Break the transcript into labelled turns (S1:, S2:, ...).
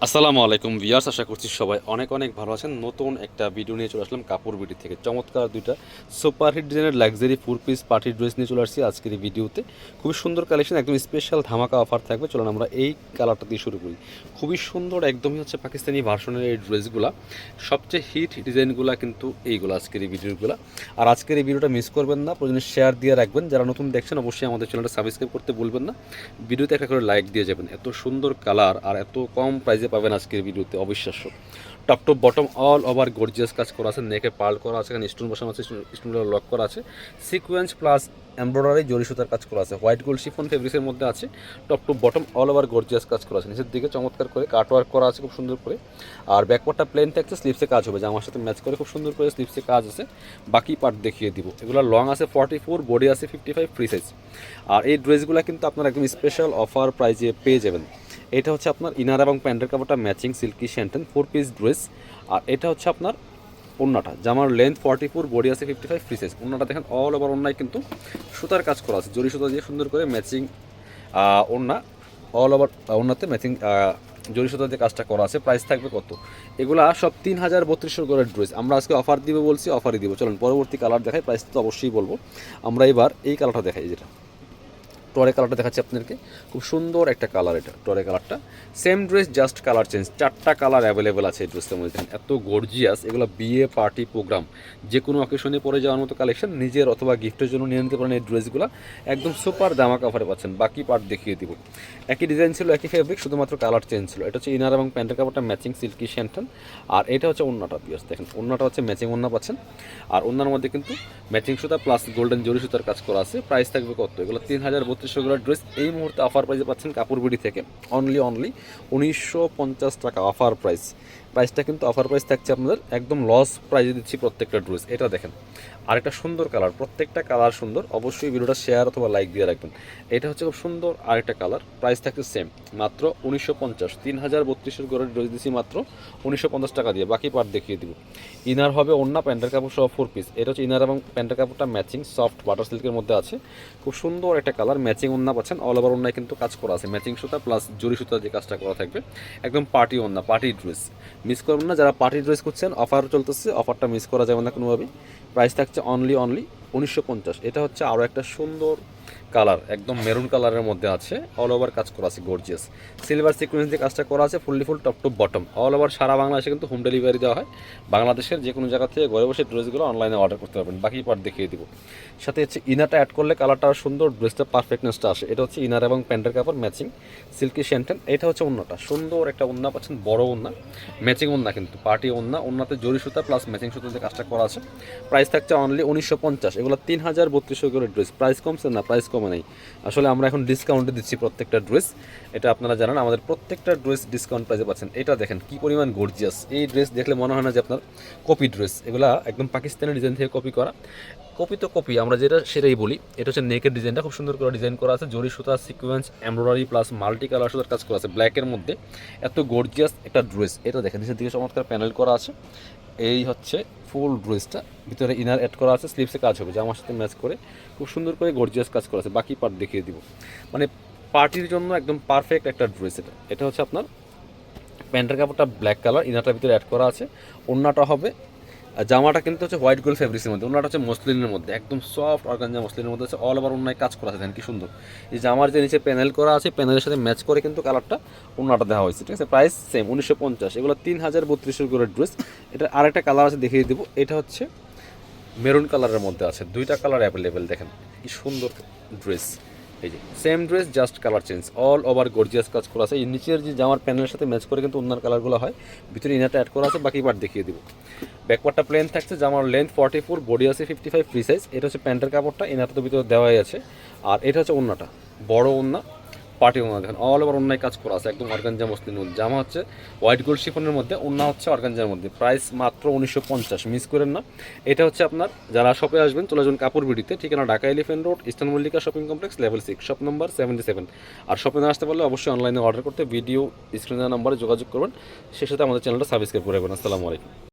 S1: আসসালামু আলাইকুম ভিউয়ার্স, আশা করছি সবাই অনেক অনেক ভালো আছেন। নতুন একটা ভিডিও নিয়ে চলে আসলাম কাপড় বিডি থেকে। চমৎকার দুইটা সুপারহিট ডিজাইনের লাক্সারি 4 পিস পার্টি ড্রেস নিয়ে চলে আসছি আজকের এই ভিডিওতে। খুবই সুন্দর কালেকশন, একদম স্পেশাল ধামাকা অফার থাকবে। চলুন আমরা এই কালারটা দিয়ে শুরু করি। খুবই সুন্দর, একদমই হচ্ছে পাকিস্তানি ভার্সনের এই ড্রেসগুলা। সবচেয়ে হিট ডিজাইনগুলো কিন্তু এইগুলো, আজকের এই ভিডিওগুলো। আর আজকের এই ভিডিওটা মিস করবেন না, প্রয়োজনে শেয়ার দিয়ে রাখবেন। যারা নতুন দেখছেন অবশ্যই আমাদের চ্যানেলটা সাবস্ক্রাইব করতে ভুলবেন না। ভিডিওতে একটা করে লাইক দিয়ে যাবেন। এত সুন্দর কালার আর এত কম প্রাইসে পাবেন আজকের ভিডিওতে, অবিশ্বাস্য। Top to bottom all over gorgeous কাজ করা আছে, নেকে পার্ল করা আছে, এখানে স্টোন বসানো আছে, স্টোনগুলো লক করা আছে, সিকোয়েন্স প্লাস এমব্রয়ডারি জরি সুতার কাজ করা আছে, হোয়াইট গোল্ড শিফন ফেব্রিক্সের মধ্যে আছে। Top to bottom all over gorgeous কাজ করা আছে, নিচের দিকে চমৎকার করে কাট ওয়ার্ক করা আছে খুব সুন্দর করে। আর ব্যাকপার্টটা প্লেন থাকছে, স্লিপসে কাজ হবে, জামার সাথে ম্যাচ করে খুব সুন্দর করে স্লিপসে কাজ আছে। বাকি পার্ট দেখিয়ে দিব। এগুলো লং আছে 44, বডি আছে 55 ফ্রি সাইজ। আর এই ড্রেসগুলো কিন্তু আপনারা একদম স্পেশাল অফার প্রাইজে পেয়ে যাবেন। এটা হচ্ছে আপনার ইনার এবং প্যান্টের কাপড়টা ম্যাচিং সিল্কি শ্যান্টেন 4 পিস ড্রেস। আর এটা হচ্ছে আপনার ওন্নাটা, জামার লেন্থ 44, বডি আছে 55 ফ্রি সাইজ। ওন্নাটা দেখেন অল ওভার ওন্নায় কিন্তু সুতার কাজ করা আছে, জরি সুতা দিয়ে সুন্দর করে ম্যাচিং ওন্না, অল ওভার ওন্নাতে ম্যাচিং জরি সুতা দিয়ে কাজটা করা আছে। প্রাইস থাকবে কত? এগুলা সব 3032 করে ড্রেস। আমরা আজকে অফার দিব বলছি, অফারই দিব। চলুন পরবর্তী কালার দেখাই, প্রাইস তো অবশ্যই বলবো। আমরা এবার এই কালারটা দেখাই, যেটা টরে কালারটা দেখাচ্ছি আপনাদেরকে। খুব সুন্দর একটা কালার, এটা টরে কালারটা। Same dress, just colour change. 4টা কালার অ্যাভেলেবেল আছে এই ড্রেসটার মধ্যে। এত গর্জিয়াস, এগুলো বিয়ে পার্টি প্রোগ্রাম যে কোনো অকেশনে পরে যাওয়ার মতো কালেকশন। নিজের অথবা গিফটের জন্য নিয়ে নিতে পারেন এই ড্রেসগুলো। একদম সুপার দামাকা অফারে পাচ্ছেন। বাকি পার্ট দেখিয়ে দিব। একই ডিজাইন ছিল, একই ফেব্রিক, শুধুমাত্র কালার চেঞ্জ ছিল। এটা হচ্ছে ইনার এবং প্যান্টের কাপড়টা ম্যাচিং সিল্কি শ্যান্টন। আর এটা হচ্ছে ওন্নাটা, পিয়ার্স দেখেন ওন্নাটা হচ্ছে ম্যাচিং ওন্না পাচ্ছেন। আর ওন্নার মধ্যে কিন্তু ম্যাচিং সুতা প্লাস গোল্ডেন জরি সুতার কাজ করা আছে। প্রাইস থাকবে কত? এগুলো 3032 করে ড্রেস এই মুহূর্তে অফার প্রাইসে পাচ্ছেন কাপড় বিডি থেকে। অনলি 1950 টাকা অফার প্রাইস। প্রাইসটা কিন্তু অফার প্রাইস থাকছে আপনাদের, একদম লস প্রাইসে দিচ্ছি প্রত্যেকটা ড্রেস। এটা দেখেন আরেকটা সুন্দর কালার, প্রত্যেকটা কালার সুন্দর। অবশ্যই ভিডিওটা শেয়ার অথবা লাইক দিয়ে রাখবেন। এটা হচ্ছে খুব সুন্দর আরেকটা কালার। প্রাইস থাকছে সেম, মাত্র 1950। 3032 করে ড্রেস দিচ্ছি মাত্র 1950 টাকা দিয়ে। বাকি পার্ট দেখিয়ে দিব। ইনার হবে ওন্না, প্যান্টের কাপড় সহ 4 পিস। এটা হচ্ছে ইনার এবং প্যান্টের কাপড়টা ম্যাচিং সফট বাটার সিল্কের মধ্যে আছে। খুব সুন্দর একটা কালার, ম্যাচিং ওন্না পাচ্ছেন। অল ওভার ওন্নায় কিন্তু কাজ করা আছে, ম্যাচিং সুতা প্লাস জরি সুতা যে কাজটা করা থাকবে। একদম পার্টি ওন্না, পার্টি ড্রেস। মিস করবেন না যারা পার্টি ড্রেস করছেন, অফার চলতেছে, অফারটা মিস করা যাবে না কোনোভাবেই। প্রাইস থাকছে অনলি 1950। এটা হচ্ছে আরও একটা সুন্দর কালার, একদম মেরুন কালারের মধ্যে আছে, অল ওভার কাজ করা আছে গর্জিয়াস। সিলভার সিকোয়েন্স দিয়ে কাজটা করা আছে, fully full top to bottom all over. সারা বাংলাদেশে কিন্তু হোম ডেলিভারি দেওয়া হয়। বাংলাদেশের যে কোনো জায়গা থেকে ঘরে বসে ড্রেসগুলো অনলাইনে অর্ডার করতে পারবেন। বাকি পার্ট দেখিয়ে দিব। সাথে হচ্ছে ইনারটা অ্যাড করলে কালারটা সুন্দর, ড্রেসটা পারফেক্টনেসটা আসে। এটা হচ্ছে ইনার এবং প্যান্টের কাপড় ম্যাচিং সিল্কি শ্যান্টেন। এটা হচ্ছে ওন্নাটা, সুন্দর একটা ওন্না পাচ্ছেন, বড় ওন্না, ম্যাচিং ওন্না কিন্তু পার্টি ওন্না। ওন্নাতে জরি সুতা প্লাস ম্যাচিং সুতা দিয়ে কাজটা করা আছে। প্রাইস থাকছে অনলি 1950। এগুলো 3032 করে ড্রেস। প্রাইস কমছে না, প্রাইস কমে নেই। আসলে আমরা এখন ডিসকাউন্টে দিচ্ছি প্রত্যেকটা ড্রেস, এটা আপনারা জানেন। আমাদের প্রত্যেকটা ড্রেস ডিসকাউন্ট প্রাইসে পাচ্ছেন। এটা দেখেন কি পরিমাণ গর্জিয়াস। এই ড্রেস দেখলে মনে হয় না যে আপনার কপি ড্রেস। এগুলা একদম পাকিস্তানি ডিজাইন থেকে কপি করা। কপি তো কপি, আমরা যেটা সেটাই বলি। এটা হচ্ছে নেকের ডিজাইনটা খুব সুন্দর করে ডিজাইন করা আছে, জরি সুতা sequence embroidery plus multi colour সুতার কাজ করা আছে ব্ল্যাকের মধ্যে। এত গর্জিয়াস একটা ড্রেস। এটা দেখেন নিচের দিকে চমৎকার প্যানেল করা আছে। এই হচ্ছে ফুল ড্রেসটা, ভিতরে ইনার অ্যাড করা আছে, স্লিভসে কাজ হবে, জামার সাথে ম্যাচ করে খুব সুন্দর করে গর্জিয়াস কাজ করা আছে। বাকি পার্ট দেখিয়ে দিব। মানে পার্টির জন্য একদম পারফেক্ট একটা ড্রেস এটা। এটা হচ্ছে আপনার প্যান্টের কাপড়টা ব্ল্যাক কালার, ইনারটার ভিতরে অ্যাড করা আছে। ওন্নাটা হবে, জামাটা কিন্তু হচ্ছে হোয়াইট গোল্ড ফেব্রিক্সের মধ্যে, ওন্নাটা হচ্ছে মসলিনের মধ্যে, একদম সফট অর্গানজা মসলিনের মধ্যে আছে। অল ওভার ওন্নায় কাজ করা আছে, দেখেন কি সুন্দর। এই জামার যে নিচে প্যানেল করা আছে, প্যানেলের সাথে ম্যাচ করে কিন্তু কালারটা ওন্নাটা দেওয়া হয়েছে, ঠিক আছে। Price same 1950। এগুলো 3032 করে ড্রেস। এটা আরেকটা কালার আছে, দেখিয়ে দেবো। এটা হচ্ছে মেরুন কালারের মধ্যে আছে, 2টা কালার অ্যাভেলেবেল। দেখেন কি সুন্দর ড্রেস। এই যে same dress, just colour change. All over gorgeous কাজ করা আছে। এই নিচের যে জামার প্যানেলের সাথে ম্যাচ করে কিন্তু অন্যান্য কালারগুলো হয়। ভিতরে ইনারটা অ্যাড করা আছে। বাকি পার্ট দেখিয়ে দিব। ব্যাকপার্টটা প্লেন থাকছে, জামার লেন্থ 44, বডি আছে 55 ফ্রি সাইজ। এটা হচ্ছে প্যান্টের কাপড়টা, ইনারটা তো ভিতরে দেওয়াই আছে। আর এটা হচ্ছে ওন্নাটা, বড় ওন্না, পার্টি ওন্না। দেখেন অল ওভার ওন্নায় কাজ করা আছে, একদম অর্গানজা মসলিন। জামা হচ্ছে হোয়াইট গোল্ড শিফনের মধ্যে, ওন্না হচ্ছে অর্গানজার মধ্যে। প্রাইস মাত্র 1950, মিস করেন না। এটা হচ্ছে আপনার যারা শপে আসবেন, চলে আসবেন কাপড় বিডিতে। ঠিকানা Dhaka elephant road, eastern Mallika shopping complex, level 6, shop number 77। আর শপে না আসতে পারলে অবশ্যই অনলাইনে অর্ডার করতে ভিডিও স্ক্রিনের নাম্বারে যোগাযোগ করবেন। সে সাথে আমাদের চ্যানেলটা সাবস্ক্রাইব করে রাখবেন। আসসালামু আলাইকুম।